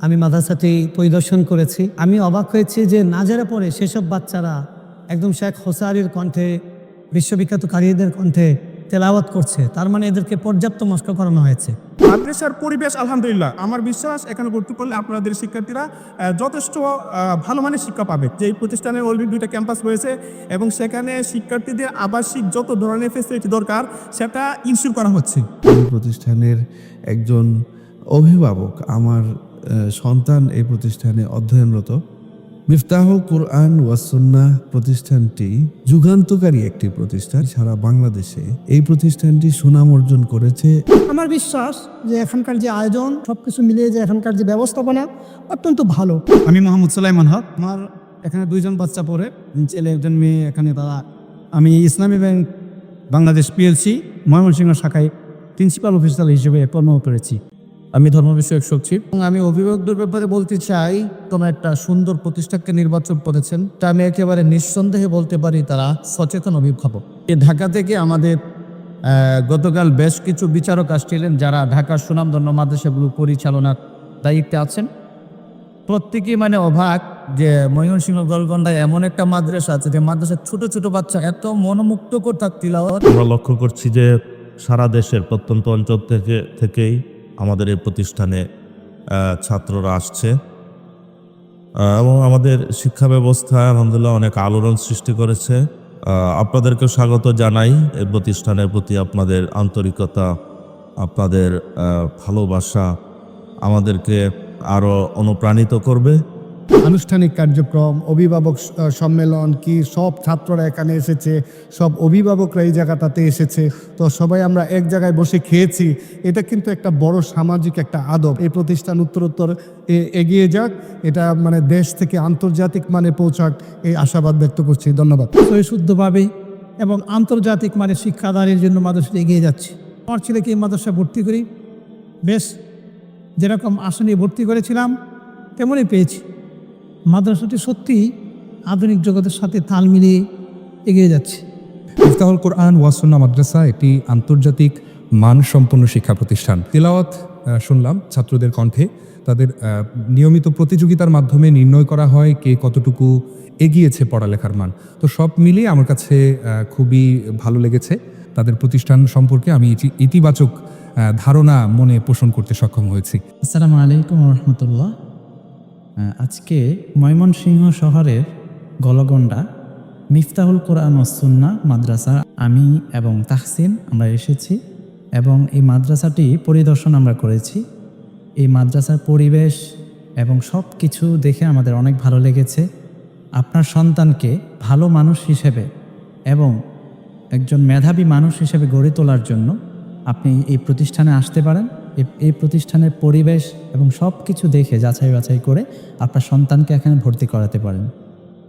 আমি মাদ্রাসাটি পরিদর্শন করেছি। আমি অবাক হয়েছি যে নাজারা পড়ে সেসব বাচ্চারা একদম শেখ হোসারির কণ্ঠে, বিশ্ববিখ্যাত কারিদের কণ্ঠে তেলাওয়াত করছে। তার মানে এদেরকে পর্যাপ্ত মস্ক করানো হয়েছে। মাদ্রাসার পরিবেশ আলহামদুলিল্লাহ, আমার বিশ্বাস এখানে ভর্তি করলে আপনাদের শিক্ষার্থীরা যথেষ্ট ভালো মানের শিক্ষা পাবে। যে এই প্রতিষ্ঠানে অলরেডি 2টা ক্যাম্পাস রয়েছে এবং সেখানে শিক্ষার্থীদের আবাসিক যত ধরনের ফেসিলিটি দরকার সেটা ইনশিওর করা হচ্ছে। এই প্রতিষ্ঠানের একজন অভিভাবক, আমার সন্তান এই প্রতিষ্ঠানে অধ্যয়নরত। মিফতাহুল কুরআন ওয়াস সুন্নাহ প্রতিষ্ঠানটি যুগান্তকারী একটি প্রতিষ্ঠান। সারা বাংলাদেশে এই প্রতিষ্ঠানটি সুনাম অর্জন করেছে। আমার বিশ্বাস যে এখানকার যে আয়োজন সবকিছু মিলিয়ে যে এখানকার যে ব্যবস্থাপনা অত্যন্ত ভালো। আমি মোহাম্মদ সুলাইমান হক। আমার এখানে 2জন বাচ্চা পড়ে, ছেলে একজন মেয়ে। এখানে তারা আমি ইসলামী ব্যাংক বাংলাদেশ PLC ময়মনসিংহ শাখায় প্রিন্সিপাল অফিসার হিসেবে কর্মরত করেছি। আমি ধর্ম বিষয়ক সচিব এবং আমি অভিভাবকদের ব্যাপারে বলতে চাই, তোমরা একটা সুন্দর প্রতিষ্ঠানকে নির্বাচন করেছেন। তা আমি একেবারে নিঃসন্দেহে বলতে পারি তারা সচেতন অভিভাবক। এই ঢাকা থেকে আমাদের গতকাল বেশ কিছু বিচারক আসছিলেন যারা ঢাকার সুনামধন্য মাদ্রাসাগুলো পরিচালনার দায়িত্বে আছেন। প্রত্যেকেই মানে অবাক যে ময়মনসিংহ গোলকন্ডায় এমন একটা মাদ্রাসা আছে যে মাদ্রাসার ছোট ছোট বাচ্চা এত মনোমুগ্ধকর তার তিলাওয়াত। আমরা লক্ষ্য করছি যে সারা দেশের প্রত্যন্ত অঞ্চল থেকেই আমাদের এই প্রতিষ্ঠানে ছাত্ররা আসছে এবং আমাদের শিক্ষা ব্যবস্থা আলহামদুলিল্লাহ অনেক আলোড়ন সৃষ্টি করেছে। আপনাদেরকেও স্বাগত জানাই। এই প্রতিষ্ঠানের প্রতি আপনাদের আন্তরিকতা, আপনাদের ভালোবাসা আমাদেরকে আরও অনুপ্রাণিত করবে। আনুষ্ঠানিক কার্যক্রম, অভিভাবক সম্মেলন কি সব ছাত্ররা এখানে এসেছে, সব অভিভাবকরা এই জায়গাটাতে এসেছে, তো সবাই আমরা এক জায়গায় বসে খেয়েছি। এটা কিন্তু একটা বড় সামাজিক একটা আদব। এই প্রতিষ্ঠান উত্তরোত্তর এগিয়ে যাক, এটা মানে দেশ থেকে আন্তর্জাতিক মানে পৌঁছাক, এই আশাবাদ ব্যক্ত করছি। ধন্যবাদ। শুদ্ধভাবে এবং আন্তর্জাতিক মানে শিক্ষাদানের জন্য মাদ্রাসাটি এগিয়ে যাচ্ছে। আমার ছেলেকে এই মাদ্রাসায় ভর্তি করি, বেশ যেরকম আশা নিয়ে ভর্তি করেছিলাম তেমনই পেয়েছি। মাদ্রাসাটি সত্যিই আধুনিক জগতের সাথে তাল মিলিয়ে এগিয়ে যাচ্ছে। মিফতাহুল কুরআন ওয়াস সুন্নাহ মাদ্রাসা একটি আন্তর্জাতিক মানসম্পন্ন শিক্ষা প্রতিষ্ঠান। তিলাওয়াত শুনলাম ছাত্রদের কণ্ঠে। তাদের নিয়মিত প্রতিযোগিতার মাধ্যমে নির্ণয় করা হয় কে কতটুকু এগিয়েছে পড়ালেখার মান। তো সব মিলিয়ে আমার কাছে খুবই ভালো লেগেছে। তাদের প্রতিষ্ঠান সম্পর্কে আমি ইতিবাচক ধারণা মনে পোষণ করতে সক্ষম হয়েছি। আসসালামু আলাইকুম রহমতুল্লাহ। আজকে ময়মনসিংহ শহরের গলগন্ডা মিফতাহুল কোরআন ওয়াস সুন্নাহ মাদ্রাসা আমি এবং তাহসিন আমরা এসেছি এবং এই মাদ্রাসাটি পরিদর্শন আমরা করেছি। এই মাদ্রাসার পরিবেশ এবং সব কিছু দেখে আমাদের অনেক ভালো লেগেছে। আপনার সন্তানকে ভালো মানুষ হিসেবে এবং একজন মেধাবী মানুষ হিসেবে গড়ে তোলার জন্য আপনি এই প্রতিষ্ঠানে আসতে পারেন। এই প্রতিষ্ঠানের পরিবেশ এবং সব কিছু দেখে যাচাই বাছাই করে আপনার সন্তানকে এখানে ভর্তি করাতে পারেন।